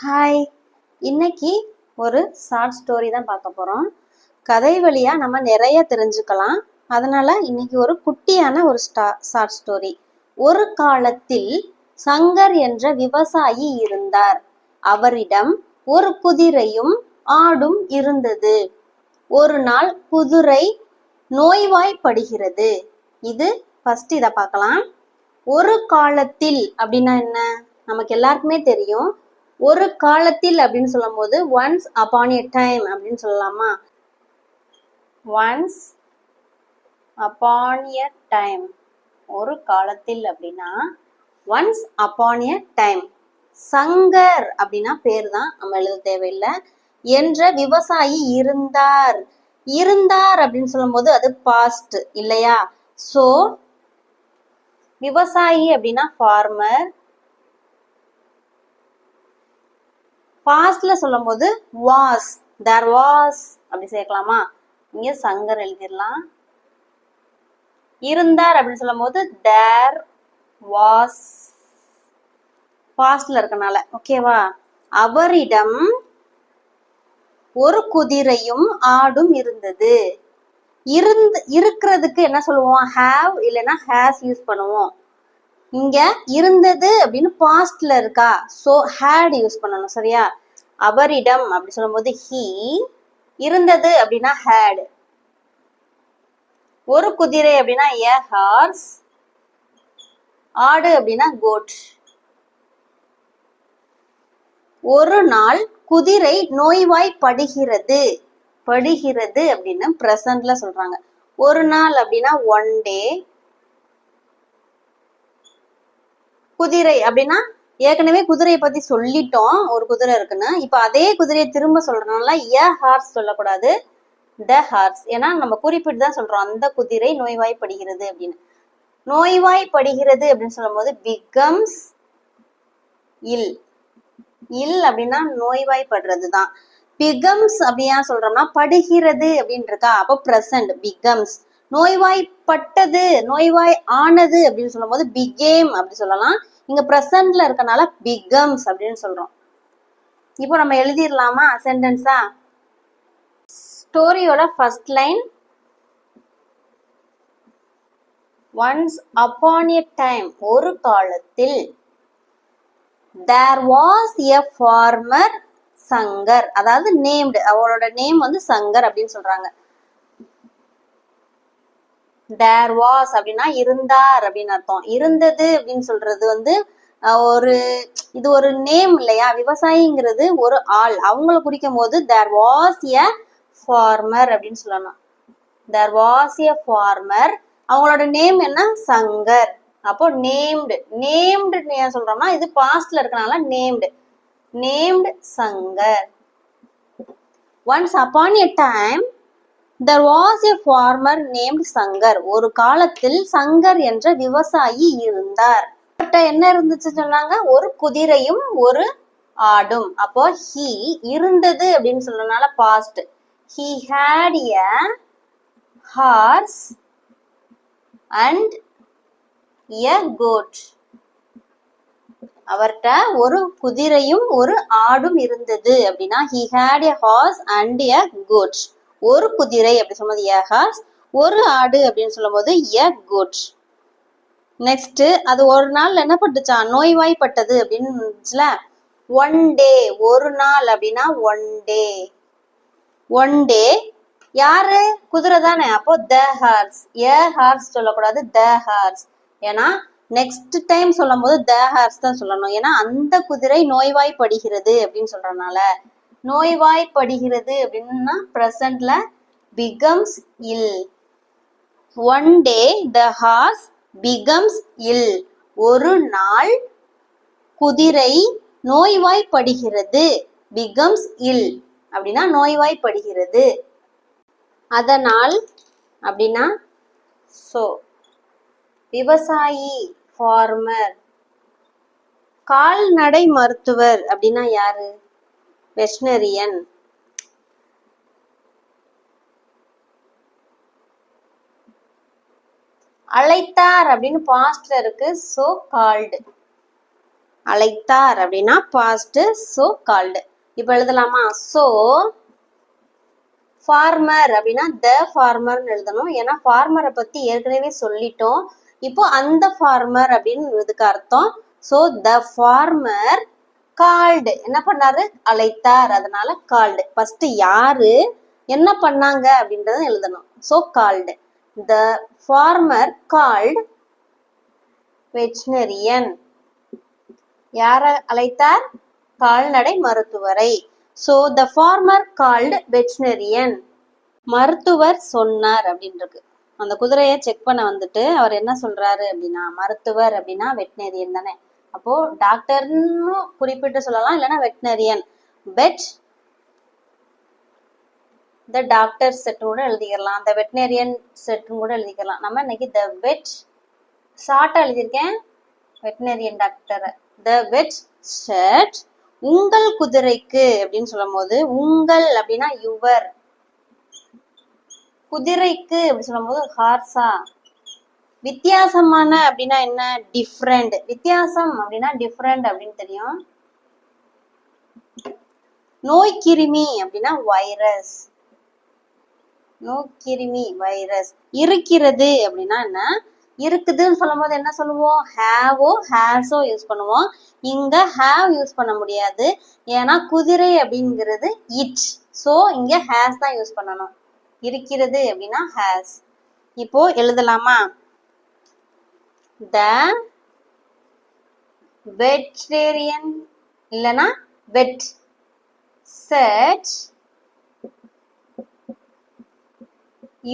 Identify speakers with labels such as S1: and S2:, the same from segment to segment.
S1: Hi, இன்னைக்கு ஒரு short story தான் பார்க்க போகிறோம். கதை வழியாக நம்ம நிறைய தெரிஞ்சுக்கலாம். அதனால இன்னைக்கு ஒரு குட்டியான ஒரு ஷார்ட் ஸ்டோரி. ஒரு காலத்தில் சங்கர் என்ற விவசாயி இருந்தார். அவரிடம் ஒரு குதிரையும் ஆடும் இருந்தது. ஒரு நாள் குதிரை நோய்வாய்ப்படுகிறது. இது ஃபர்ஸ்ட் இதை பார்க்கலாம். ஒரு காலத்தில் அப்படின்னா என்ன, நமக்கு எல்லாருக்குமே தெரியும். ஒரு காலத்தில் அப்படின்னு சொல்லும் போது ஒன்ஸ் அப்பான் எ டைம் அப்படின்னு சொல்லலாமா? ஒன்ஸ் அப்பான் எ டைம், ஒரு காலத்தில் அப்படின்னா once upon a time. Shankar அப்படின்னா பேர் தான், நம்ம எழுத தேவையில்லை. என்ற விவசாயி இருந்தார். இருந்தார் அப்படின்னு சொல்லும் போது அது பாஸ்ட் இல்லையா? சோ விவசாயி அப்படின்னா ஃபார்மர். பாஸ்ட்ல சொல்லும் போது வாஸ், தேர் வாஸ் அப்படி சேர்க்கலாமா? இங்க சங்கர் எழுதிடலாம். இருந்தார் அப்படின்னு சொல்லும் போது தேர் வாஸ், பாஸ்ட்ல இருக்கனால. ஓகேவா? அவரிடம் ஒரு குதிரையும் ஆடும் இருந்தது. இருக்கிறதுக்கு என்ன சொல்லுவோம்? ஹேவ் இல்லைன்னா ஹேஸ் யூஸ் பண்ணுவோம். இங்க இருந்தது அப்படின்னு பாஸ்ட்ல இருக்கா, சோ ஹேட் யூஸ் பண்ணணும். சரியா? அவரிடம் அப்படி சொல்லும் போது ஹி, இருந்தது அப்படின்னா ஹேட். ஒரு குதிரை அப்படின்னா எ ஹார்ஸ், ஆடு அப்படின்னா கோட். ஒரு நாள் குதிரை நோய்வாய்ப்படுகிறது. படுகிறது அப்படின்னு பிரசன்ட்ல சொல்றாங்க. ஒரு நாள் அப்படின்னா ஒன் டே. குதிரை அப்படின்னா ஏற்கனவே குதிரையை பத்தி சொல்லிட்டோம், ஒரு குதிரை இருக்குன்னு. இப்ப அதே குதிரையை திரும்ப சொல்றதுனால எ ஹார்ஸ் சொல்லக்கூடாது, த ஹார்ஸ். ஏன்னா நம்ம குறிப்பிட்டு தான் சொல்றோம் அந்த குதிரை நோய்வாய்ப்படுகிறது அப்படின்னு. நோய்வாய்ப்படுகிறது அப்படின்னு சொல்லும் போது பிகம்ஸ் இல். இல் அப்படின்னா நோய்வாய்ப்படுறது தான். பிகம்ஸ் அப்படியா சொல்றோம்னா படுகிறது அப்படின்னு இருக்கா, அப்போ பிரசன்ட் பிகம்ஸ். நோய்வாய்ப்பட்டது, நோய்வாய் ஆனது அப்படின்னு சொல்லும் போது பிகேம் அப்படி சொல்லலாம். இங்க பிரசன்ட்ல இருக்கனால பிகம்ஸ் அப்படின்னு சொல்றோம். இப்போ நம்ம எழுதிடலாமா சென்டென்ஸா? ஸ்டோரியோட first line, once upon a time, ஒரு காலத்தில், there was a farmer Shankar, அதாவது நேம்டு, அவரோட நேம் வந்து சங்கர் அப்படின்னு சொல்றாங்க. தேர் வாஸ் அப்படின்னா இருந்தார் அப்படின்னு அர்த்தம். இருந்தது அப்படின்னு சொல்றது வந்து ஒரு, இது ஒரு நேம் இல்லையா? விவசாயிங்கிறது ஒரு ஆள், அவங்கள குறிக்கும் போது தேர் வாஸ் எ ஃபார்மர் அப்படின்னு சொல்லணும். தேர் வாஸ் எ ஃபார்மர், அவங்களோட நேம் என்ன? சங்கர். அப்போ நேம்டு, நேம்டு ஏன் சொல்றோம்னா இது பாஸ்ட்ல இருக்கனால named, named Shankar. Once upon a time there was a farmer named Shankar. ஒரு காலத்தில் சங்கர் என்ற விவசாயி இருந்தார். என்ன இருந்துச்சு சொன்னாங்க? ஒரு குதிரையும் ஒரு ஆடும். அப்போ he இருந்தது அப்படின்னு சொல்றதுனால past. he had a horse and a goat. அவர்கிட்ட ஒரு குதிரையும் ஒரு ஆடும் இருந்தது அப்படின்னா he had a horse and a goat. ஒரு குதிரை அப்படி சொல்லும்போது எ ஹார்ஸ், ஒரு ஆடு அப்படின்னு சொல்லும் போது எ கோட். நெக்ஸ்ட், அது ஒரு நாள் என்ன பட்டுச்சா? நோய்வாய்ப்பட்டது அப்படின்னு இருந்துச்சுல. ஒன் டே, ஒரு நாள் அப்படின்னா ஒன் டே. ஒன் டே யாரு? குதிரை தானே, அப்போ த ஹார்ஸ். எ ஹார்ஸ் சொல்லக்கூடாது, த ஹார்ஸ். ஏன்னா நெக்ஸ்ட் டைம் சொல்லும் போது த ஹார்ஸ் தான் சொல்லணும். ஏன்னா அந்த குதிரை நோய்வாய்ப்படுகிறது அப்படின்னு சொல்றதுனால. நோய்வாய்ப்படுகிறது அப்படின்னா பிரசன்ட்ல becomes ill. One day the horse becomes ill. ஒரு நாள் குதிரை நோய்வாய்ப்படுகிறது, பிகம்ஸ் இல் அப்படின்னா நோய்வாய்ப்படுகிறது. அதனால் அப்படின்னா சோ. விவசாயி ஃபார்மர். கால்நடை மருத்துவர் அப்படின்னா யாரு? வெட்னரியன். அழைத்தார் அப்படின்னு பாஸ்ட்ல இருக்கு, சோ கால்டு. அழைத்தார் அப்படின்னா பாஸ்ட், so called. இப்ப எழுதலாமா? so ஃபார்மர் அப்படின்னா த ஃபார்மர்னு எழுதணும். ஏன்னா ஃபார்மரை பத்தி ஏற்கனவே சொல்லிட்டோம். இப்போ அந்த ஃபார்மர் அப்படின்னு இதுக்கு அர்த்தம். ஸோ த ஃபார்மர் கால்டு என்ன பண்ணாரு? அழைத்தார். அதனால கால்டு. ஃபர்ஸ்ட் யாரு என்ன பண்ணாங்க அப்படின்றத எழுதணும். So called. The farmer called veterinarian. யார அழைத்தார்? கால்நடை மருத்துவரை. So the farmer called veterinarian. மருத்துவர் சொன்னார் அப்படின்றது. அந்த குதிரையை செக் பண்ண வந்துட்டு அவர் என்ன சொல்றாரு அப்படின்னா, மருத்துவர் அப்படின்னா வெட்டினரியன் தானே. அப்போ டாக்டர்னு குறிப்பிட்டு சொல்லலாம், இல்லைன்னா வெட்டினரியன். வெட் த டாக்டர் செட் கூட எழுதிக்கலாம், அந்த வெட்டினரியன் செட் கூட எழுதிக்கலாம். நம்ம இன்னைக்கு த வெட் ஷார்ட்டா எழுதியிருக்கேன், வெட்டினரியன் டாக்டர். த வெட் செட் உங்கள் குதிரைக்கு அப்படின்னு சொல்லும் போது, உங்கள் அப்படின்னா யுவர், குதிரைக்கு அப்படி சொல்லும் போது ஹார்ஸா. வித்தியாசமான அப்படின்னா என்ன? டிஃப்ரெண்ட். வித்தியாசம் அப்படின்னா டிஃப்ரெண்ட் அப்படின்னு தெரியும். நோய் கிருமி அப்படின்னா வைரஸ். நோய் கிருமி வைரஸ். இருக்கிறது அப்படின்னா என்ன? இருக்குதுன்னு சொல்லும் போது என்ன சொல்லுவோம்? ஹேவோ ஹேஸோ யூஸ் பண்ணுவோம். இங்க ஹேவ் யூஸ் பண்ண முடியாது, ஏன்னா குதிரை அப்படிங்கிறது இட். ஸோ இங்க ஹேஸ் தான் யூஸ் பண்ணணும். இருக்கிறது அப்படின்னா ஹேஸ். இப்போ எழுதலாமா? த வெட்ரேரியன் இல்லைன்னா vet said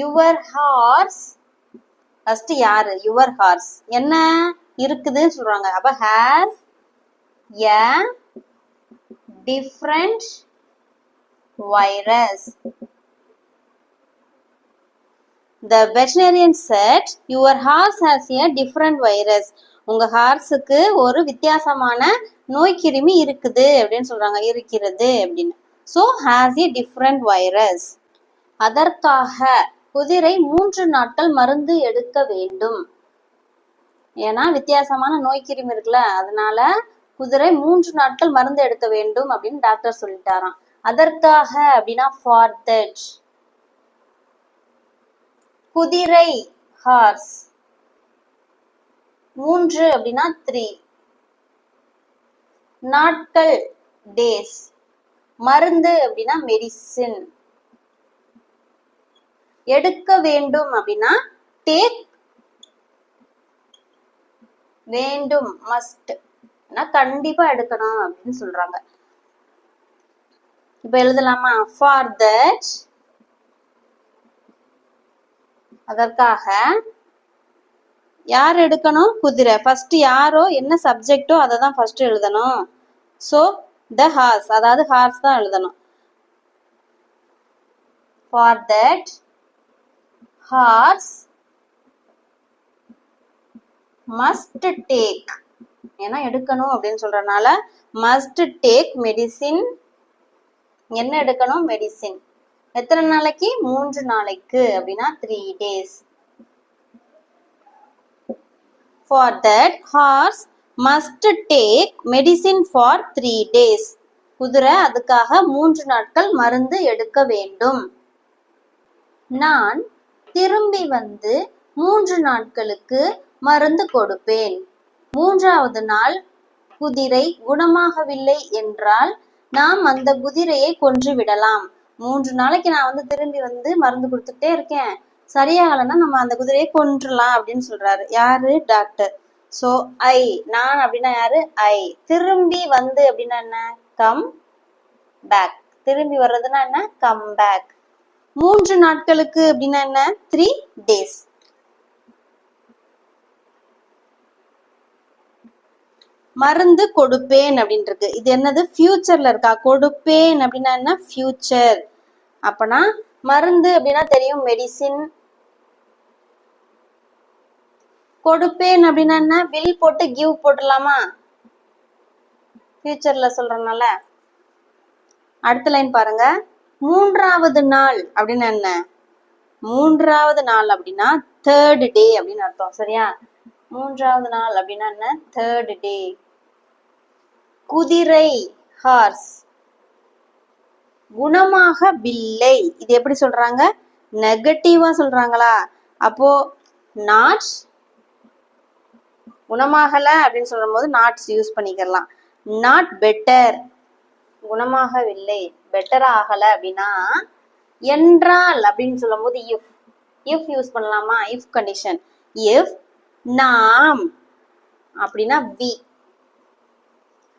S1: your horse. First யாரு? Your horse. என்ன இருக்குதுன்னு சொல்றாங்க. அப்ப has a different virus. The veterinarian said your horse has a different virus. உங்க ஹார்ஸுக்கு ஒரு வித்தியாசமான நோய் கிருமி இருக்குது அப்படின்னு சொல்றாங்க. இருக்கிறது அப்படின்னு. So has a different virus. அதற்காக குதிரை 3 நாட்கள் மருந்து எடுக்க வேண்டும். ஏன்னா வித்தியாசமான நோய் கிருமி இருக்குல்ல, அதனால குதிரை 3 நாட்கள் மருந்து எடுக்க வேண்டும் அப்படின்னு டாக்டர் சொல்லிட்டாராம். அதற்காக அப்படின்னா ஃபார் தட். குதிரை ஹார்ஸ். 3 அப்படின்னா 3. நாட்கள் டேஸ். மருந்து அப்படின்னா மெடிசின். எடுக்க வேண்டும் அப்படின்னா டேக் வேண்டும், மஸ்ட். கண்டிப்பா எடுக்கணும் அப்படின்னு சொல்றாங்க. இப்ப எழுதலாமா? ஃபார் தட் அதற்காக யார் எடுக்கணும்? குதிரை. ஃபர்ஸ்ட் யாரோ என்ன சப்ஜெக்டோ அதை தான் ஃபர்ஸ்ட் எழுதணும். ஸோ த ஹார்ஸ், அதாவது ஹார்ஸ் தான் எழுதணும். For that horse must take. ஏன்னா எடுக்கணும் அப்படின்னு சொல்றதுனால மஸ்ட் டேக் மெடிசின். என்ன எடுக்கணும்? மெடிசின். எத்தனை நாளைக்கு? 3 நாளைக்கு அப்படின்னா 3 days. For that horse must take medicine for 3 days. குதிரை அதுக்காக 3 நாட்கள் மருந்து எடுக்க வேண்டும். நான் திரும்பி வந்து 3 நாட்களுக்கு மருந்து கொடுப்பேன். 3வது நாள் குதிரை குணமாகவில்லை என்றால் நாம் அந்த குதிரையை கொன்று விடலாம். 3 நாளைக்கு நான் வந்து திரும்பி வந்து மருந்து கொடுத்துட்டே இருக்கேன், சரியாகலைன்னா நம்ம அந்த குதிரையை கொன்றுலாம் அப்படின்னு சொல்றாரு. யாரு? டாக்டர். சோ ஐ, நான் அப்படின்னா யாரு? ஐ. திரும்பி வந்து அப்படின்னா என்ன? Come back. திரும்பி வர்றதுன்னா என்ன? Come back. 3 நாட்களுக்கு அப்படின்னா என்ன? 3 days. மருந்து கொடுப்பேன் அப்படின்றது. இது என்னது? ஃபியூச்சர்ல இருக்கா? கொடுப்பேன் அப்படின்னா என்ன? ஃபியூச்சர். அப்பனா மருந்து அப்படின்னா தெரியும், மெடிசின். கொடுப்பேன் அப்படின்னா என்ன? வில் போட்டு கிவ் போட்டுலாமா? ஃபியூச்சர்ல சொல்றதுனால. அடுத்த லைன் பாருங்க. 3வது நாள் அப்படின்னா என்ன? 3வது நாள் அப்படின்னா 3rd day அப்படின்னு அர்த்தம். சரியா? 3வது நாள் அப்படின்னா என்ன? 3rd day. குதிரை ஹார்ஸ். குணமாகவில்லை, இது எப்படி சொல்றாங்க? நெகட்டிவா சொல்றாங்களா? அப்போ நாட், குணமாகல அப்படின்னு சொல்லும் போது நாட்ஸ் யூஸ் பண்ணிக்கலாம். நாட் பெட்டர், குணமாகவில்லை, பெட்டரா ஆகல அப்படின்னா என்றால் அப்படின்னு சொல்லும் போது இஃப், இஃப் யூஸ் பண்ணலாமா? If condition. இஃப் நாம் அப்படின்னா வி.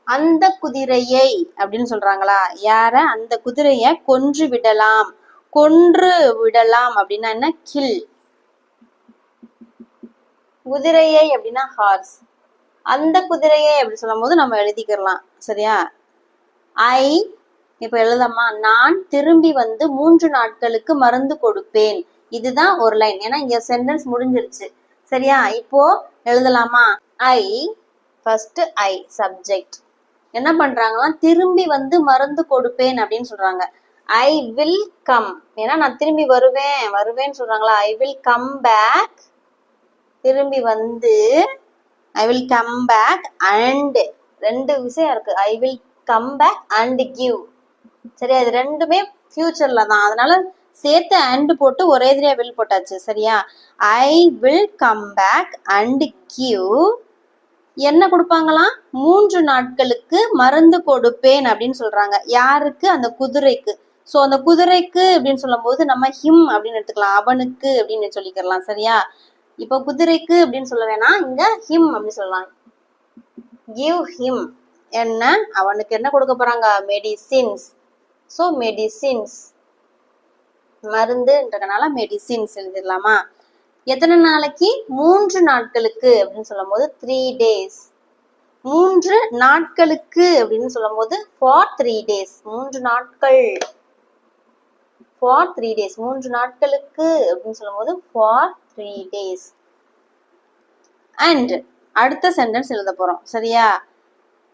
S1: அந்த குதிரையை அப்படின்னு சொல்றாங்களா? யார? அந்த குதிரைய கொன்று விடலாம். கொன்று விடலாம் அப்படின்னா என்ன? கில். குதிரையை அப்படின்னா ஹார்ஸ். அந்த குதிரையை அப்படி சொல்லும் போது நம்ம எழுதிக்கலாம். சரியா? ஐ இப்ப எழுதமா, நான் திரும்பி வந்து 3 நாட்களுக்கு மருந்து கொடுப்பேன். இதுதான் ஒரு லைன். ஏன்னா இங்க சென்டென்ஸ் முடிஞ்சிருச்சு. சரியா? இப்போ எழுதலாமா? ஐ, ஃபர்ஸ்ட் ஐ சப்ஜெக்ட். என்ன பண்றாங்கன்னா திரும்பி வந்து மருந்து கொடுப்பேன் அப்படின்னு சொல்றாங்க. ஐ வில் கம், ஏன்னா நான் திரும்பி வருவேன் வருவேன்னு சொல்றாங்களா? ஐ வில் கம் பேக், திரும்பி வந்து I will come back and, ரெண்டு விஷயம் இருக்கு. I will come back and give. சரியா? இது ரெண்டுமே ஃபியூச்சர்ல தான், அதனால சேர்த்து அண்ட் போட்டு ஒரே திரியா வில் போட்டாச்சு. சரியா? I will come back and give, என்ன கொடுப்பாங்களாம்? 3 நாட்களுக்கு மருந்து கொடுப்பேன் அப்படின்னு சொல்றாங்க. யாருக்கு? அந்த குதிரைக்கு. சோ அந்த குதிரைக்கு அப்படின்னு சொல்லும் போது நம்ம ஹிம் அப்படின்னு எடுத்துக்கலாம், அவனுக்கு அப்படின்னு சொல்லிக்கலாம். சரியா? இப்போ குதிரைக்கு அப்படின்னு சொல்ல வேணாம், இங்க ஹிம் அப்படின்னு சொல்லலாம். கிவ் ஹிம், என்ன? அவனுக்கு என்ன கொடுக்க போறாங்க? மெடிசின்ஸ். சோ மெடிசின்ஸ், மருந்துன்றதுனால மெடிசின்ஸ் எழுதிடலாமா? எத்தனை நாளைக்கு? 3 நாட்களுக்கு அப்படின்னு சொல்லும் போது 3 days. 3 நாட்களுக்கு அப்படின்னு சொல்லும் போது for 3 days. 3 நாட்கள், for 3 days. 3 நாட்களுக்கு அப்படின்னு சொல்லும் போது for 3 days. and அடுத்த சென்டென்ஸ் எழுத போறோம். சரியா?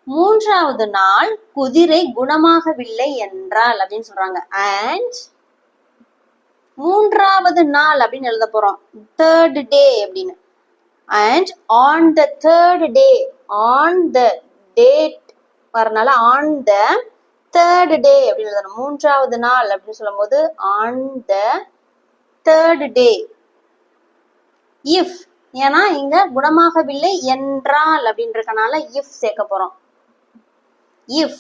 S1: 3வது நாள் குதிரை குணமாகவில்லை என்றால் அப்படின்னு சொல்றாங்க. and 3வது நாள் அப்படின்னு எழுத போறோம். 3rd day அப்படின்னு. and on the 3rd day, on the date வரனால on the 3rd day அப்படின்னு எழுதணும். 3வது நாள் அப்படின்னு சொல்லும் போது on the 3rd day. if, ஏன்னா இங்க குணமாகவில்லை என்றால் அப்படின்றதுனால if சேர்க்க போறோம். if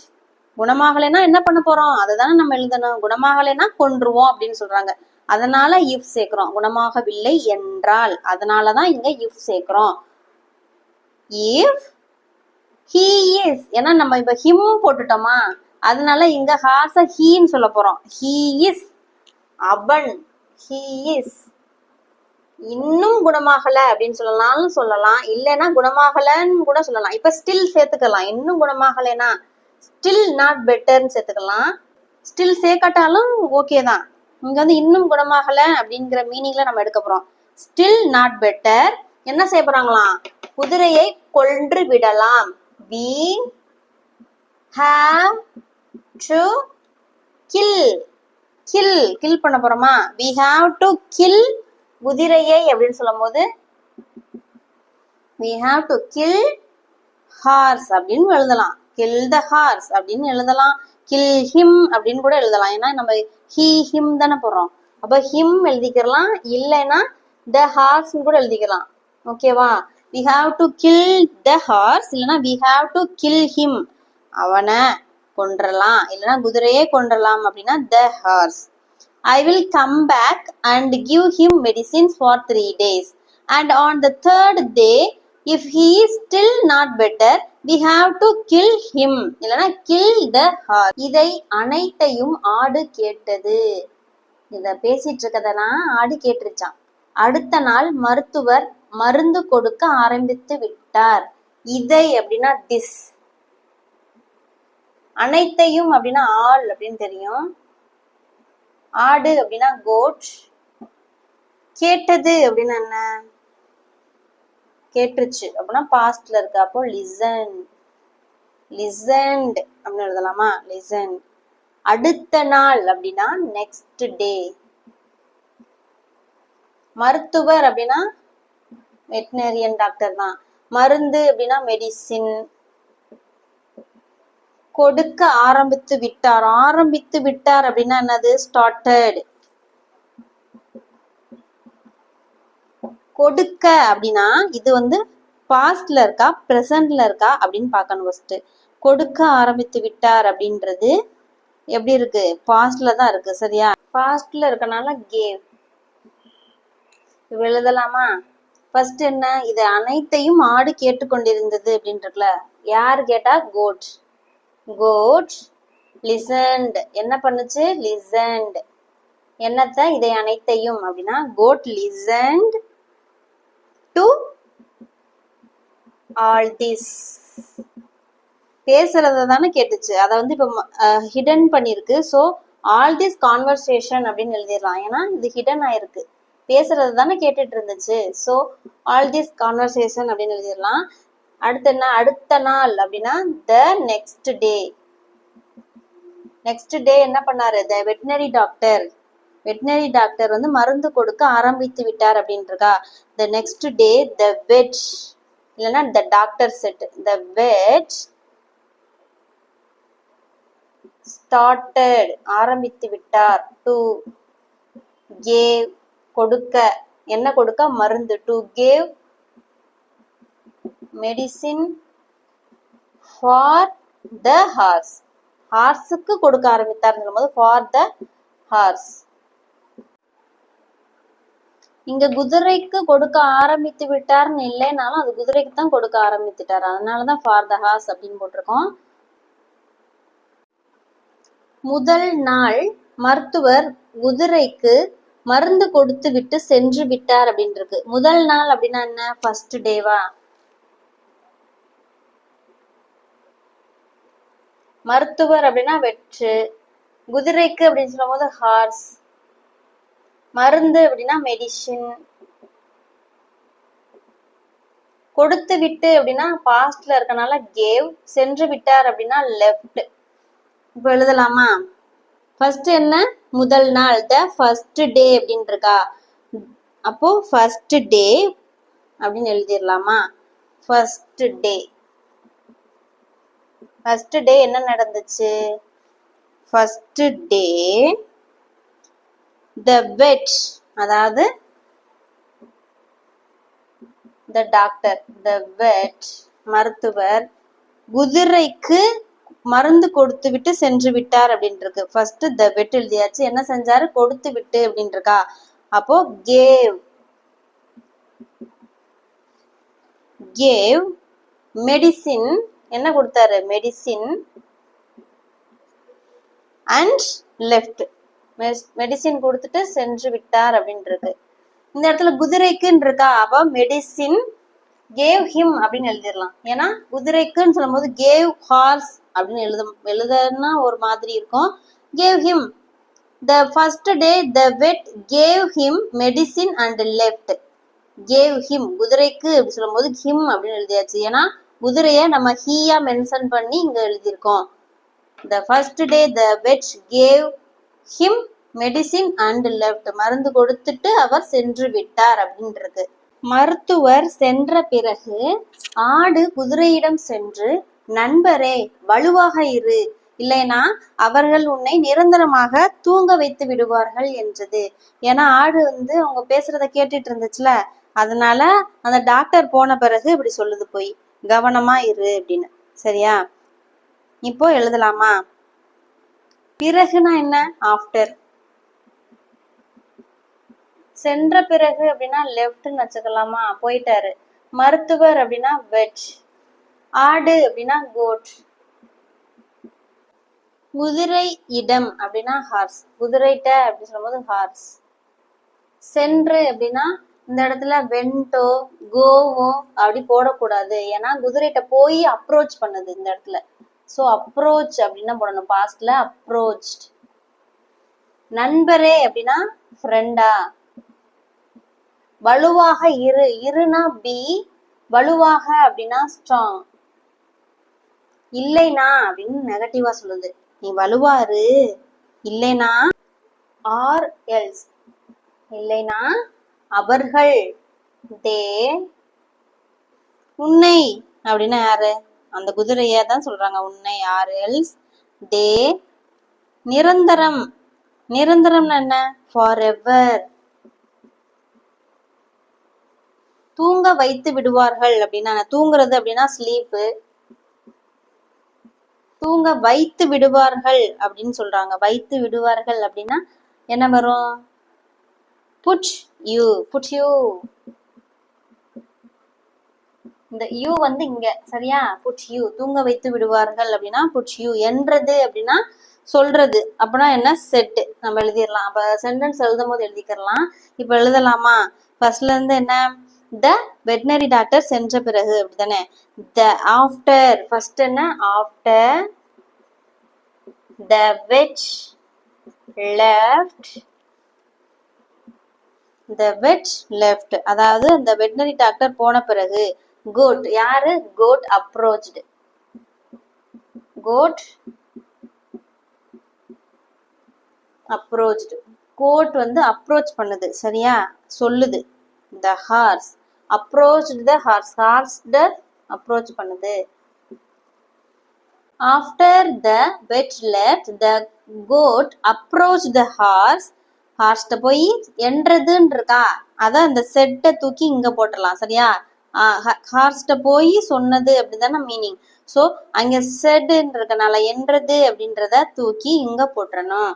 S1: குணமாகலைன்னா என்ன பண்ண போறோம்? அதுதானே நம்ம எழுதணும். குணமாகலைன்னா கொன்றுவோம் அப்படின்னு சொல்றாங்க. அதனால if சேர்க்கிறோம். குணமாகவில்லை என்றால், அதனாலதான் இங்க if சேர்க்கிறோம். if he is, ஏன்னா நம்ம இப்ப him போட்டுட்டோமா, அதனால இங்க ஹார்ஸ ஹீன்னு சொல்ல போறோம். he is, அவன், he is. இன்னும் குணமாகல அப்படின்னு சொல்லலாம், இல்லைன்னா குணமாகலன்னு கூட சொல்லலாம். இப்ப ஸ்டில் சேர்த்துக்கலாம். இன்னும் குணமாகலைன்னா ஸ்டில் நாட் பெட்டர்ன்னு சேர்த்துக்கலாம். ஸ்டில் சேர்க்காட்டாலும் ஓகே தான். இங்க வந்து இன்னும் குணமாகல அப்படிங்கிற மீனிங்ல நம்ம எடுக்க போறோம். Still not better. என்ன செய்ய போறாங்களாம்? குதிரையை கொன்று விடலாம். we have to kill, kill பண்ண போறோமா? we have to kill குதிரையை அப்படின்னு சொல்லும் போது we have to kill horse அப்படின்னு எழுதலாம். kill the horse அப்படின்னு எழுதலாம். kill him அப்படின்னு கூட எழுதலாம். ஏன்னா நம்ம he him தானே போடுறோம். அப்ப him எழுதிக்கலாம், இல்லைன்னா the horse கூட எழுதிக்கலாம். ஓகேவா? we have to kill the horse, இல்லைன்னா we have to kill him, அவனை கொன்றலாம், இல்லைன்னா குதிரையே கொன்றலாம் அப்படின்னா the horse. I will come back and give him medicines for 3 days. And on the 3rd day, if he is still not better, we have to kill him, இல்லைன்னா kill the horse. இதை அனைத்தையும் ஆடு கேட்டது. இத பேசிட்டு இருக்கதெல்லாம் ஆடு கேட்டுருச்சான். அடுத்த நாள் மருத்துவர் மருந்து கொடுக்க ஆரம்பித்து விட்டார். இதை அப்படின்னா this. அனைத்தையும் அப்படின்னா ஆல் அப்படின்னு தெரியும். ஆடு அப்படின்னா கோட். கேட்டது அப்படின்னா என்ன? கேட்டுருச்சு அப்படின்னா பாஸ்ட்ல இருக்கு. அப்போ லிசன், லிசன்ட் அப்படின்னு எழுதலாமா? லிசன். அடுத்த நாள் அப்படின்னா நெக்ஸ்ட் டே. மருத்துவர் அப்படின்னா வெட்டினரியன் டாக்டர் தான். மருந்து அப்படின்னா மெடிசின். கொடுக்க ஆரம்பித்து விட்டார். ஆரம்பித்து விட்டார் அப்படின்னா என்னது? ஸ்டார்டட். கொடுக்க அப்படின்னா இது வந்து பாஸ்ட்ல இருக்கா பிரசன்ட்ல இருக்கா அப்படின்னு பார்க்கணும் ஃபர்ஸ்ட். கொடுக்க ஆரம்பித்து விட்டார் அப்படின்றது எப்படி இருக்கு? பாஸ்ட்ல தான் இருக்கு. சரியா? பாஸ்ட்ல இருக்கனால கேவ் எழுதலாமா? ஃபர்ஸ்ட் என்ன? இது அனைத்தையும் ஆடு கேட்டுக்கொண்டிருந்தது அப்படின்றதுல யாரு கேட்டா? கோட். God listened. என்ன பண்ணுச்சு? லிசன்ட். என்னத்த? இதை அனைத்தையும் அப்படின்னா God listened to all this. பேசுறத தானே கேட்டுச்சு. அதை வந்து இப்போ ஹிடன் பண்ணிருக்கு. ஸோ ஆல் திஸ் கான்வர்சேஷன் அப்படின்னு எழுதிடலாம். ஏன்னா இது ஹிடன் ஆயிருக்கு. பேசுறது தானே கேட்டுட்டு இருந்துச்சு. ஸோ ஆல் திஸ் கான்வர்சேஷன் அப்படின்னு எழுதிடலாம். அடுத்து என்ன? அடுத்த நாள் அப்படின்னா the next day. Next day என்ன பண்ணாரு? த வெட்டினரி டாக்டர். வெட்டினரி டாக்டர் வந்து மருந்து கொடுக்க ஆரம்பித்து விட்டார் அப்படின்றக்கா. The next day the vet இல்லைன்னா the doctor said. The vet started ஆரம்பித்து விட்டார். டு கேவ் கொடுக்க. என்ன கொடுக்க? மருந்து. To gave medicine for the horse. ஹார்ஸுக்கு கொடுக்க ஆரம்பித்தார் சொல்லும்போது ஃபார் த ஹார்ஸ். இங்க குதிரைக்கு கொடுக்க ஆரம்பித்து விட்டார்னு இல்லைனாலும் அது குதிரைக்கு தான் கொடுக்க ஆரம்பித்துட்டார். அதனாலதான் ஃபார் த ஹார்ஸ் அப்படின்னு போட்டிருக்கோம். முதல் நாள் மருத்துவர் குதிரைக்கு மருந்து கொடுத்து விட்டு சென்று விட்டார் அப்படின்னு இருக்கு. முதல் நாள் அப்படின்னா என்ன? ஃபர்ஸ்ட் டேவா? மருத்துவர் அப்படின்னா வெற்று. குதிரைக்கு அப்படின்னு சொல்லும் போது ஹார்ஸ். மருந்து அப்படின்னா மெடிசின். கொடுத்து விட்டு அப்படின்னா பாஸ்ட்ல இருக்கனால கேவ். சென்று விட்டார் அப்படின்னா லெஃப்ட். இப்ப எழுதலாமா? ஃபர்ஸ்ட் என்ன? முதல் நாள். த ஃபர்ஸ்ட் டே அப்படின்னு இருக்கா. அப்போ ஃபர்ஸ்ட் டே அப்படின்னு எழுதிடலாமா? First day. ஃபர்ஸ்ட் டே என்ன நடந்துச்சு? ஃபர்ஸ்ட் டே த வெட் அதாவது த டாக்டர். த வெட் மருத்துவர் குதிரைக்கு மருந்து கொடுத்து விட்டு சென்று விட்டார் அப்படின்னு இருக்கு. ஃபர்ஸ்ட் த வெட் எழுதியாச்சு. என்ன செஞ்சாரு? கொடுத்து விட்டு அப்படின்னு இருக்கா. அப்போ கேவ். Cave medicine. என்ன கொடுத்தாரு? Medicine and left. மெடிசின் கொடுத்துட்டு சென்று விட்டார் அப்படின்னு இருக்கு. இந்த இடத்துல குதிரைக்குன்னு இருக்கா. அப்போ மெடிசின் கேவ் ஹிம் அப்படின்னு எழுதிடலாம். ஏன்னா குதிரைக்குன்னு சொல்லும் போது கேவ் ஹார்ஸ் அப்படின்னு எழுதுனா ஒரு மாதிரி இருக்கும். Cave him. The first day the wet cave him medicine and left. Cave him குதிரைக்கு அப்படி சொல்லும் போது ஹிம் அப்படின்னு எழுதியாச்சு. ஏன்னா குதிரைய நம்ம ஹீயா மென்ஷன் பண்ணி இங்க எழுதியிருக்கோம். The first day the wet cave him medicine and left. மருந்து கொடுத்துட்டு அவர் சென்று விட்டார் அப்படின்னு இருக்கு. மருத்துவர் சென்ற பிறகு ஆடு குதிரையிடம் சென்று, நண்பரே வலுவாக இரு, இல்லைனா அவர்கள் உன்னை நிரந்தரமாக தூங்க வைத்து விடுவார்கள் என்றது. ஏன்னா ஆடு வந்து அவங்க பேசுறத கேட்டுட்டு இருந்துச்சுல, அதனால அந்த டாக்டர் போன பிறகு இப்படி சொல்லுது, போய் கவனமா இரு அப்படின்னு. சரியா? இப்போ எழுதலாமா? பிறகுனா என்ன? ஆஃப்டர். சென்ற பிறகு அப்படின்னா லெஃப்ட்னு வச்சுக்கலாமா? போயிட்டாரு. மருத்துவர் அப்படின்னா வெட். ஆடு அப்படின்னா கோட். குதிரை இடம் அப்படின்னா ஹார்ஸ். குதிரைட்ட அப்படின்னு சொல்லும்போது ஹார்ஸ். சென்று அப்படின்னா இந்த இடத்துல வென்டோ கோவோ அப்படி போடக்கூடாது. ஏன்னா குதிரைட்ட போய் அப்ரோச் பண்ணுது இந்த இடத்துல. ஸோ அப்ரோச் அப்படின்னா போடணும். பாஸ்ட்ல அப்ரோச். நண்பரே அப்படின்னா ஃப்ரெண்டா. வலுவாக இரு. இருனா பி. வலுவாக அப்படின்னா ஸ்ட்ராங். இல்லைனா அப்படின்னு நெகட்டிவா சொல்லுது. நீ வலுவா இரு, இல்லைனா ஆர் எல்ஸ். இல்லைனா அவர்கள். தே. உன்னை அப்படின்னா யாரு? அந்த குதிரையை தான் சொல்றாங்க உன்னை. ஆர் எல்ஸ் தே நிரந்தரம். நிரந்தரம்னா என்ன? For ever. தூங்க வைத்து விடுவார்கள் அப்படின்னா தூங்குறது அப்படின்னா ஸ்லீப்பு. தூங்க வைத்து விடுவார்கள் அப்படின்னு சொல்றாங்க. வைத்து விடுவார்கள் அப்படின்னா என்ன வரும்? Put you. Put you. இந்த யூ வந்து இங்க சரியா? Put you. தூங்க வைத்து விடுவார்கள் அப்படின்னா புட் யூ. என்றது அப்படின்னா சொல்றது. அப்படின்னா என்ன? செட். நம்ம எழுதிடலாம். அப்ப சென்டென்ஸ் எழுதும் போது எழுதிக்கலாம். இப்ப எழுதலாமா? ஃபர்ஸ்ட்ல இருந்து என்ன? த வெட்டினரி டாக்டர் சென்ற பிறகு அப்படித்தானே? The after. ஃபர்ஸ்ட் என்ன? After the vet left. The vet left அதாவது அந்த வெட்டினரி டாக்டர் போன பிறகு. கோட் யாரு? Goat approached. Goat approached. Goat வந்து அப்ரோச் பண்ணுது சரியா? சொல்லுது. The horse approached the horse. Horse the approach பண்ணுது. After the vet left the goat approach the horse. ஹார்ஸ்ட போய் என்றதுன்னு இருக்கா, அதான் அந்த செட்டை தூக்கி இங்க போட்டுடலாம் சரியா? ஹார்ஸ்ட போய் சொன்னது அப்படிதானே மீனிங். சோ அங்க செட்ன்னு இருக்கனால என்றது அப்படின்றத தூக்கி இங்க போட்டுறணும்.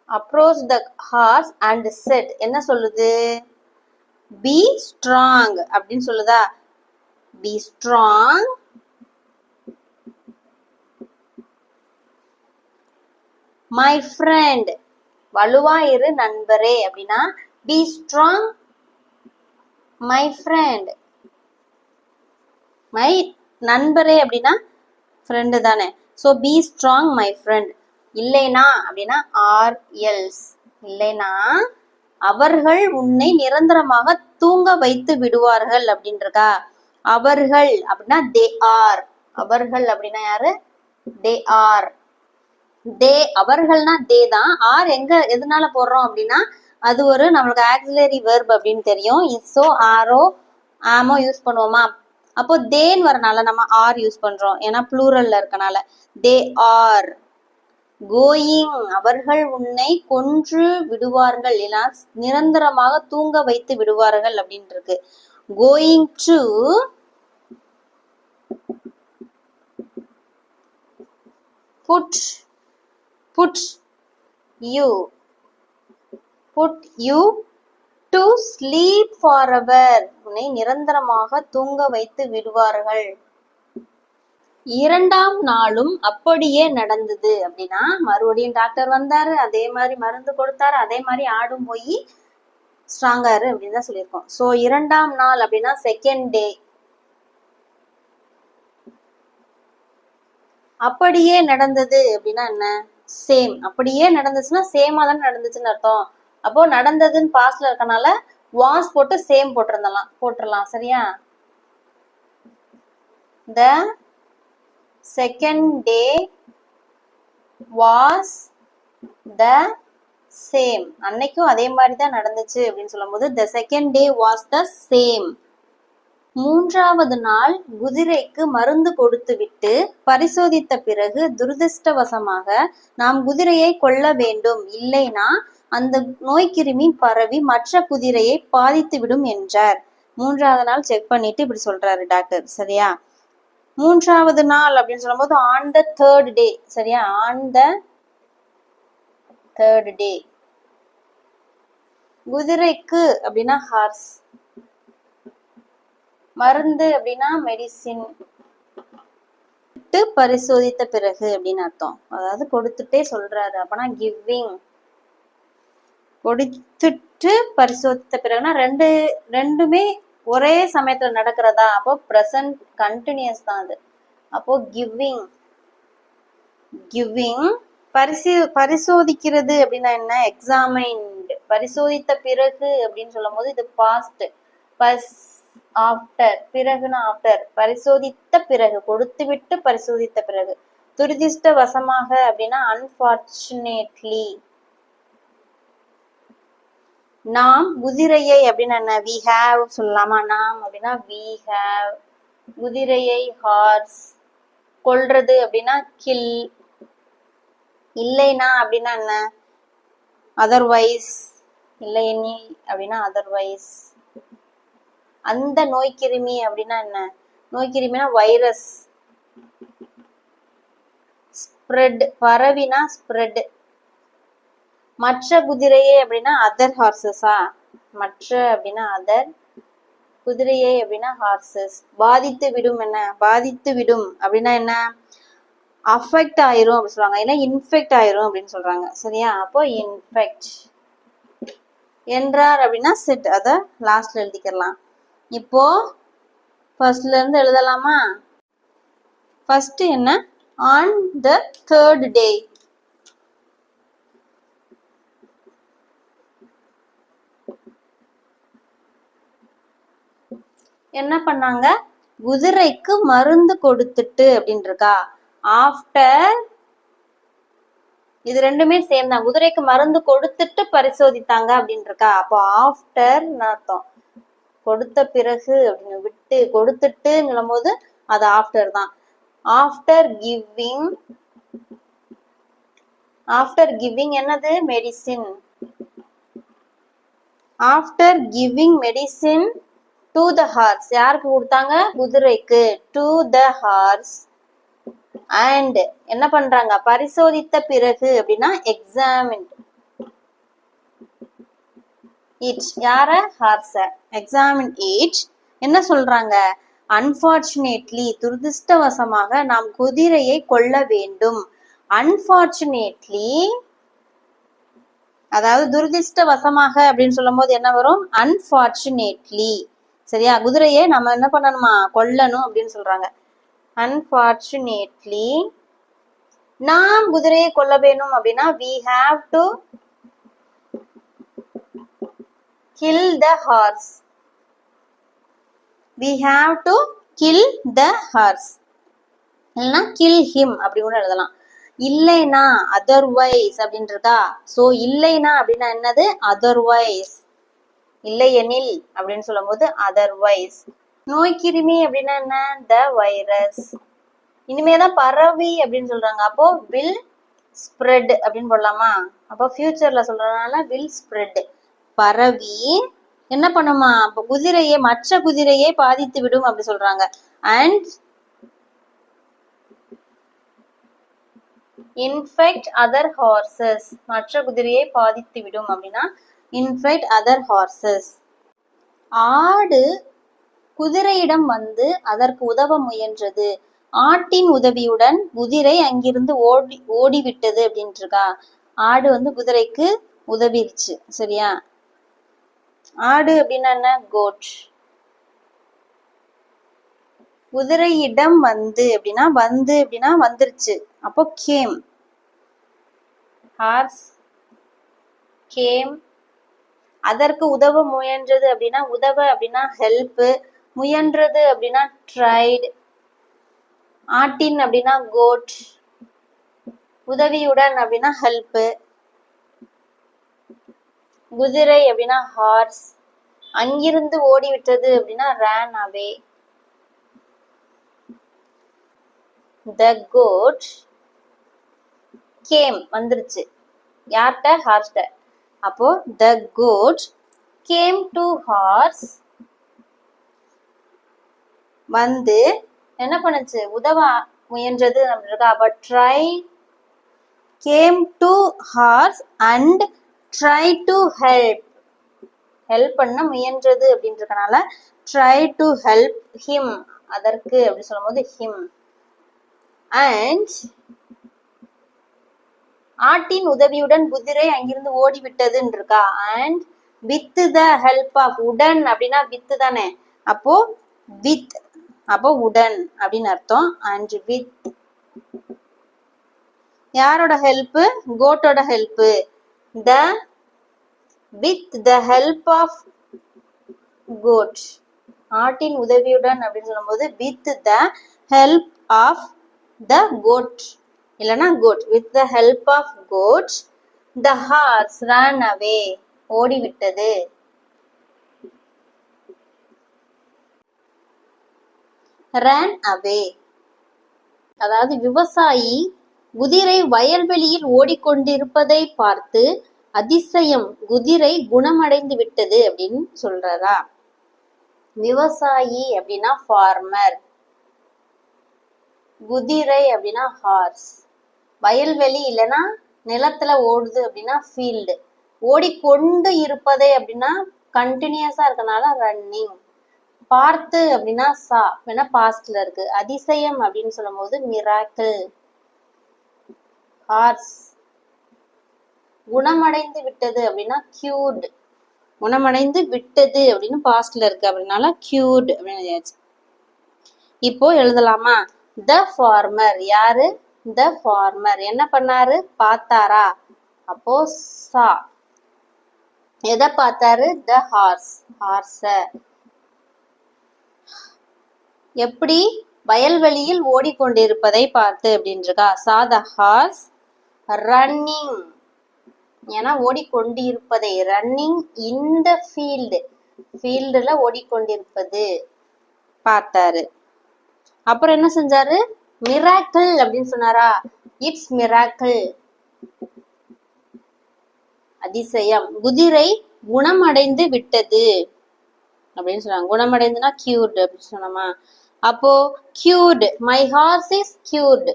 S1: Approach the horse and said என்ன சொல்லுது? பி ஸ்ட்ராங் அப்படின்னு சொல்லுதா? Be strong my friend. வலுவா இரு நண்பரே அப்படின்னா be strong my friend. My நண்பரே அப்படின்னா ஃப்ரெண்டு தானே. So be strong my friend. இல்லைனா அப்படின்னா ஆர் எல்ஸ். இல்லைனா அவர்கள் உன்னை நிரந்தரமாக தூங்க வைத்து விடுவார்கள் அப்படின்றக்கா. அவர்கள் அப்படின்னா தே ஆர். அவர்கள் அப்படின்னா யாரு? They are. தே அவர்கள்னா தே தான். ஆர் எங்க எதனால போடுறோம் அப்படின்னா அது ஒரு நம்மளுக்கு ஆக்சிலரி வெர்ப் அப்படின்னு தெரியும். இஸ்ஸோ ஆரோ ஆமோ யூஸ் பண்ணுவோமா? அப்போ தேன் வரனால நம்ம ஆர் யூஸ் பண்றோம். ஏன்னா ப்ளூரல்ல இருக்கனால. They are going. அவர்கள் உன்னை கொன்று விடுவார்கள் இல்ல நிரந்தரமாக தூங்க வைத்து விடுவார்கள் அப்படின்னு இருக்கு. Going to put you to sleep forever. உன்னை நிரந்தரமாக தூங்க வைத்து விடுவார்கள். இரண்டாம் நாளும் அப்படியே நடந்தது அப்படின்னா மறுபடியும் டாக்டர் வந்தாரு, அதே மாதிரி மருந்து கொடுத்தாரு, அதே மாதிரி ஆடும் போய் ஸ்ட்ராங்காரு அப்படின்னு தான் சொல்லியிருக்கோம். சோ இரண்டாம் நாள் அப்படின்னா செகண்ட் டே. அப்படியே நடந்தது அப்படின்னா என்ன? சேம். அப்படியே நடந்துச்சுன்னா சேமா தானே நடந்துச்சுன்னு அர்த்தம். அப்போ நடந்ததுன்னு பாஸ்ட்ல இருக்கனால வாஸ் போட்டு சேம் போட்டுடலாம் சரியா? The second day was the same. அன்னைக்கும் அதே மாதிரி தான் நடந்துச்சு அப்படின்னு சொல்லும் போது the second day was the same. மூன்றாவது நாள் குதிரைக்கு மருந்து கொடுத்துவிட்டு பரிசோதித்த பிறகு துரதிர்ஷ்டவசமாக நாம் குதிரையை கொல்ல வேண்டும், இல்லைனா அந்த நோய்க்கிருமி பரவி மற்ற குதிரையை பாதித்துவிடும் என்றார். மூன்றாவது நாள் செக் பண்ணிட்டு இப்படி சொல்றாரு டாக்டர் சரியா? மூன்றாவது நாள் அப்படின்னு சொல்லும் போது ஆன் த தேர்ட் டே சரியா? On the third day. குதிரைக்கு அப்படின்னா ஹார்ஸ். மருந்து அப்படின்னா மெடிசின். பரிசோதித்த பிறகு அப்படின்னு அர்த்தம். அதாவது கொடுத்துட்டே சொல்றாரு. அப்பனா கிவிங். கொடுத்துட்டு பரிசோதித்த பிறகுனா ரெண்டுமே ஒரே சமயத்துல நடக்கிறதா? அப்போ பிரசன்ட் கண்டினியூஸ் தான் அது. அப்போ கிவிங். பரிசோதிக்கிறது அப்படின்னா என்ன? எக்ஸாமைன்ட். பரிசோதித்த பிறகு அப்படின்னு சொல்லும் போது இது பாஸ்ட். ஆஃப்டர். பிறகுனா ஆஃப்டர். பரிசோதித்த பிறகு, கொடுத்து விட்டு பரிசோதித்த பிறகு. துரதிர்ஷ்டவசமாக அப்படின்னா அன்பார்ச்சுனேட்லி. நாம் குதிரையை அப்படின்னா என்ன? we have சொல்லலாமா? நாம் அப்படின்னா we have. குதிரையை ஹார்ஸ். கொல்றது அப்படின்னா கில். இல்லைனா அப்படின்னா என்ன? அதர்வைஸ். இல்லையெனில் அப்படின்னா அதர்வைஸ். அந்த நோய்க்கிருமி அப்படின்னா என்ன? நோய்க்கிருமினா வைரஸ். ஸ்ப்ரெட், பரவினா ஸ்ப்ரெட். மற்ற குதிரையே அப்படின்னா அதர் ஹார்சஸா? மற்ற அப்படின்னா அதர், குதிரையே அப்படின்னா ஹார்சஸ். பாதித்து விடும் என்ன? பாதித்து விடும் அப்படின்னா என்ன? அஃபெக்ட் ஆயிரும் அப்படின்னு சொல்லுவாங்க, இல்ல இன்ஃபெக்ட் ஆயிரும் அப்படின்னு சொல்றாங்க. சரியா? அப்போ இன்ஃபெக்ட். என்றார் அப்படின்னா செட், அத லாஸ்ட்ல எழுதிக்கலாம். இப்போ ஃபர்ஸ்ட்ல இருந்து எழுதலாமா? ஃபர்ஸ்ட் என்ன? On the third day. என்ன பண்ணாங்க? குதிரைக்கு மருந்து கொடுத்துட்டு அப்படின்னு இருக்கா. ஆஃப்டர், இது ரெண்டுமே சேம் தான். குதிரைக்கு மருந்து கொடுத்துட்டு பரிசோதித்தாங்க அப்படின்னு இருக்கா. அப்போ ஆஃப்டர் அர்த்தம். கொடுத்த பிறகு அப்படின்னு, விட்டு கொடுத்துட்டுங்கும் போது அது ஆஃப்டர் தான். After giving. ஆஃப்டர் கிவிங் என்னது? Medicine. After giving medicine to the hours. யாருக்கு கொடுத்தாங்க? குதிரைக்கு. To the horse. அண்ட் என்ன பண்றாங்க? பரிசோதித்த பிறகு அப்படின்னா எக்ஸாமின் இட். யார? ஹார்ஸ. Examine it. என்ன சொல்றாங்க? அன்பார்ச்சுனேட்லி, துரதிர்ஷ்டவசமாக நாம் குதிரையை கொல்ல வேண்டும். அன்பார்ச்சுனேட்லி, அதாவது துரதிர்ஷ்டவசமாக அப்படின்னு சொல்லும் போது என்ன வரும்? அன்பார்ச்சுனேட்லி. சரியா? குதிரையை நம்ம என்ன பண்ணணுமா? கொல்லணும் அப்படின்னு சொல்றாங்க. அன்பார்ச்சுனேட்லி, நாம் குதிரையை கொல்ல வேணும் அப்படின்னா we have to kill the horse. We have to kill the horse. இல்லைன்னா kill him அப்படி கூட எழுதலாம். இல்லைனா அதர்வைஸ் அப்படின்னு இருக்கா. சோ இல்லைனா அப்படின்னா என்னது? அதர்வைஸ். இல்லையெனில் அப்படின்னு சொல்லும் போது அதர்வைஸ். நோய்க்கிருமி அப்படின்னா என்ன? The virus. இனிமேதான் பரவி அப்படின்னு சொல்றாங்க. அப்போ வில் ஸ்ப்ரெட் அப்படின்னு போடலாமா? அப்போ ஃபியூச்சர்ல சொல்றதுனால வில் ஸ்ப்ரெட். பரவி என்ன பண்ணுமா? அப்போ குதிரையை, மற்ற குதிரையை பாதித்து விடும் அப்படி சொல்றாங்க. And infect other horses. மற்ற குதிரையை பாதித்து விடும் அப்படின்னா இன்ஃபெக்ட் அதர் ஹார்சஸ். ஆடு குதிரையிடம் வந்து அதற்கு உதவ முயன்றது. ஆட்டின் உதவியுடன் குதிரை அங்கிருந்து ஓடிவிட்டது அப்படின்ட்டு இருக்கா. ஆடு வந்து குதிரைக்கு உதவிடுச்சு. சரியா? ஆடு அப்படின்னா என்ன? கோட். குதிரையிடம் வந்து அப்படின்னா வந்து அப்படின்னா வந்துருச்சு. அப்போ கேம். Hours game. அதற்கு உதவ முயன்றது அப்படின்னா உதவ அப்படின்னா ஹெல்ப். முயன்றது அப்படின்னா ட்ரைட். ஆட்டின் அப்படின்னா கோட். உதவியுடன் அப்படின்னா ஹெல்ப். குதிரை அப்படின்னா ஹார்ஸ். அங்கிருந்து ஓடிவிட்டது அப்படின்னா ran away. The goat came வந்துருச்சு. யார்கிட்ட? ஹார்ஸ்ட. அப்போ the goat came to horse. வந்து என்ன பண்ணுச்சு? உதவ முயன்றது அப்படின்னா அப்ப try came to horse and try to help. Help பண்ண முயன்றது அப்படின்றதுனால try to help him. அதற்கு அப்படி சொல்லும் போது him. And ஆட்டின் உதவியுடன் குதிரை அங்கிருந்து ஓடிவிட்டதுன்னு இருக்கா. and with the help of, உடன் அப்படின்னா வித் தானே. அப்போ with, அப்போ உடன் அப்படின்னு அர்த்தம். and with யாரோட ஹெல்ப்? கோட்டோட help. the with the help of goat. ஆட்டின் உதவியுடன் அப்படின்னு சொல்லும் போது with the help of the goat இல்லனா goat. with the help of goat the horse ran away. ஓடிவிட்டது. ran away. அதாவது விவசாயி குதிரை வயல்வெளியில் ஓடிக்கொண்டிருப்பதை பார்த்து அதிசயம், குதிரை குணமடைந்து விட்டது அப்படின்னு சொல்றாரா. விவசாயி அப்படின்னா ஃபார்மர், குதிரை அப்படின்னா ஹார்ஸ், வயல்வெளி இல்லைன்னா நிலத்துல ஓடுது அப்படின்னா ஃபீல்டு, ஓடிக்கொண்டு இருப்பதே அப்படின்னா கண்டினியூஸா இருக்கனால ரன்னிங், பார்த்து அப்படின்னா சா வேணா பாஸ்ட்ல இருக்கு, அதிசயம் அப்படின்னு சொல்லும் போது மிராக்கிள், ஹார்ஸ், குணமடைந்து விட்டது அப்படின்னா கியூர்டு, குணமடைந்து விட்டது அப்படின்னு பாஸ்ட்ல இருக்கு அப்படின்னால கியூர்டு அப்படின்னு. இப்போ எழுதலாமா. த ஃபார்மர் யாரு, த ஃபார்மர் என்ன பண்ணாரு, பார்த்தாரா, அப்போ சா, எதை பார்த்தாரு, த ஹார்ஸ், ஹார்ஸ. எப்படி, வயல்வெளியில் ஓடிக்கொண்டிருப்பதை பார்த்து அப்படின்றிருக்கா. சா த ஹார்ஸ் ரன்னிங், ஏன்னா ஓடிக்கொண்டிருப்பதை, ரன்னிங் இன் த ஃபீல்டு, ஃபீல்டுல ஓடிக்கொண்டிருப்பது பார்த்தாரு. அப்புறம் என்ன செஞ்சாரு, மிராக்கிள் அப்படின்னு சொன்னாரா. இட்ஸ் மிராக்கிள், அதிசயம், குதிரை குணமடைந்து விட்டது அப்படின்னு சொன்னாங்க. குணமடைந்துனா கியூர்டு அப்படின்னு சொன்னோமா. அப்போ cured, my horse is cured,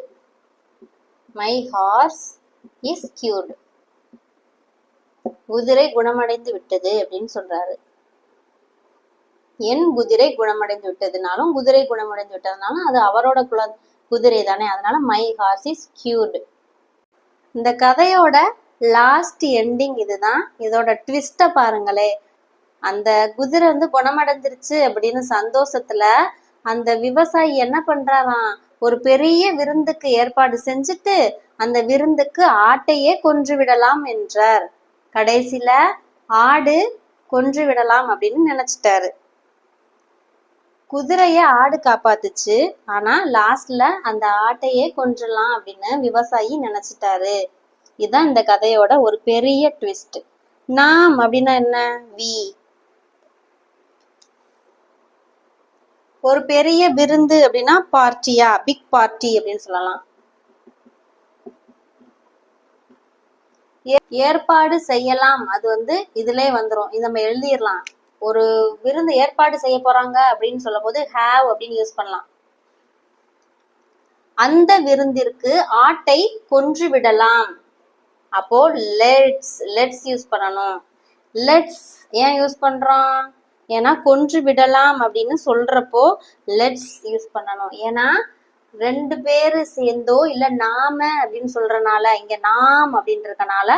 S1: my horse is cured, குதிரை குணமடைந்து விட்டது அப்படின்னு சொல்றாரு. என் குதிரை குணமடைந்து விட்டதுனாலும் குதிரை குணமடைந்து விட்டதுனாலும் அது அவரோட குதிரை தானே, அதனால மை ஹார்ஸ் இஸ் கியூர்டு. இந்த கதையோட லாஸ்ட் எண்டிங் இதுதான். இதோட ட்விஸ்ட பாருங்களே. அந்த குதிரை குணமடைஞ்சிருச்சு அப்படின்னு சந்தோஷத்துல அந்த விவசாயி என்ன பண்றாராம், ஒரு பெரிய விருந்துக்கு ஏற்பாடு செஞ்சுட்டு அந்த விருந்துக்கு ஆட்டையே கொன்று விடலாம் என்றார். கடைசியில ஆடு கொன்று விடலாம் அப்படின்னு நினைச்சிட்டாரு. குதிரைய ஆடு காப்பாத்துச்சு, ஆனா லாஸ்ட்ல அந்த ஆட்டையே கொன்றலாம் அப்படின்னு விவசாயி நினைச்சிட்டாரு. இதுதான் இந்த கதையோட ஒரு பெரிய ட்விஸ்ட். நாம் அப்படின்னா என்ன, வி. ஒரு பெரிய விருந்து அப்படின்னா பார்ட்டியா, பிக் பார்ட்டி அப்படின்னு சொல்லலாம். ஏற்பாடு செய்யலாம், அது இதுலயே வந்துரும், இது நம்ம எழுதிடலாம். ஒரு விருந்து ஏற்பாடு செய்ய போறாங்க அப்படின்னு சொல்லும் போது ஹேவ் அப்படின்னு யூஸ் பண்ணலாம். அந்த விருந்திற்கு ஆட்டை கொன்று விடலாம், அப்போ லெட்ஸ் யூஸ் பண்ணணும். லெட்ஸ் ஏன் யூஸ் பண்றோம், ஏன்னா கொன்று விடலாம் அப்படின்னு சொல்றப்போ லெட்ஸ் யூஸ் பண்ணணும். ஏன்னா ரெண்டு பேரு சேர்ந்தோ இல்ல நாம அப்படின்னு சொல்றனால, இங்க நாம் அப்படின்றதுனால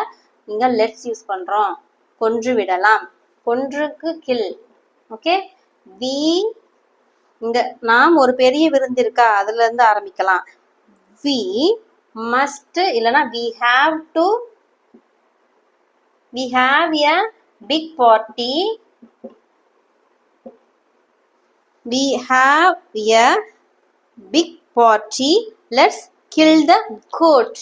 S1: இங்க லெட்ஸ் யூஸ் பண்றோம். கொன்று விடலாம், கொன்றுக்கு கில். ஓகே, வி, இங்க நாம் ஒரு பெரிய விருந்து இருக்கா, அதுல இருந்து ஆரம்பிக்கலாம். வி மஸ்ட் இல்லனா we have a big party. We have a big party. Let's kill the goat.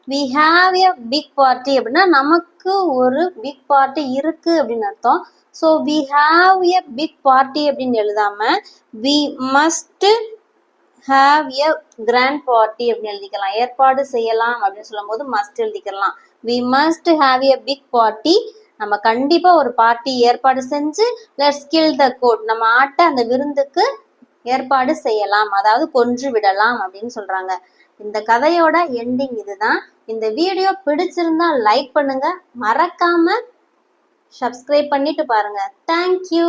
S1: We have a big party அப்படின்னா நமக்கு ஒரு பிக் பார்ட்டி இருக்கு அப்படின்னு அர்த்தம். So we have a big party அப்படின்னு எழுதாம we must have a grand party அப்படின்னு எழுதிக்கலாம். ஏற்பாடு செய்யலாம் அப்படின்னு சொல்லும் போது மஸ்ட் எழுதிக்கலாம். we must have a big party, நம்ம கண்டிப்பா ஒரு பார்ட்டி ஏற்பாடு செஞ்சு let's kill the goat, நம்ம ஆட்டை அந்த விருந்துக்கு ஏற்பாடு செய்யலாம், அதாவது கொன்று விடலாம் அப்படின்னு சொல்றாங்க. இந்த கதையோட எண்டிங் இதுதான். இந்த வீடியோ பிடிச்சிருந்தா லைக் பண்ணுங்க, மறக்காம சப்ஸ்கிரைப் பண்ணிட்டு பாருங்க. தேங்க்யூ.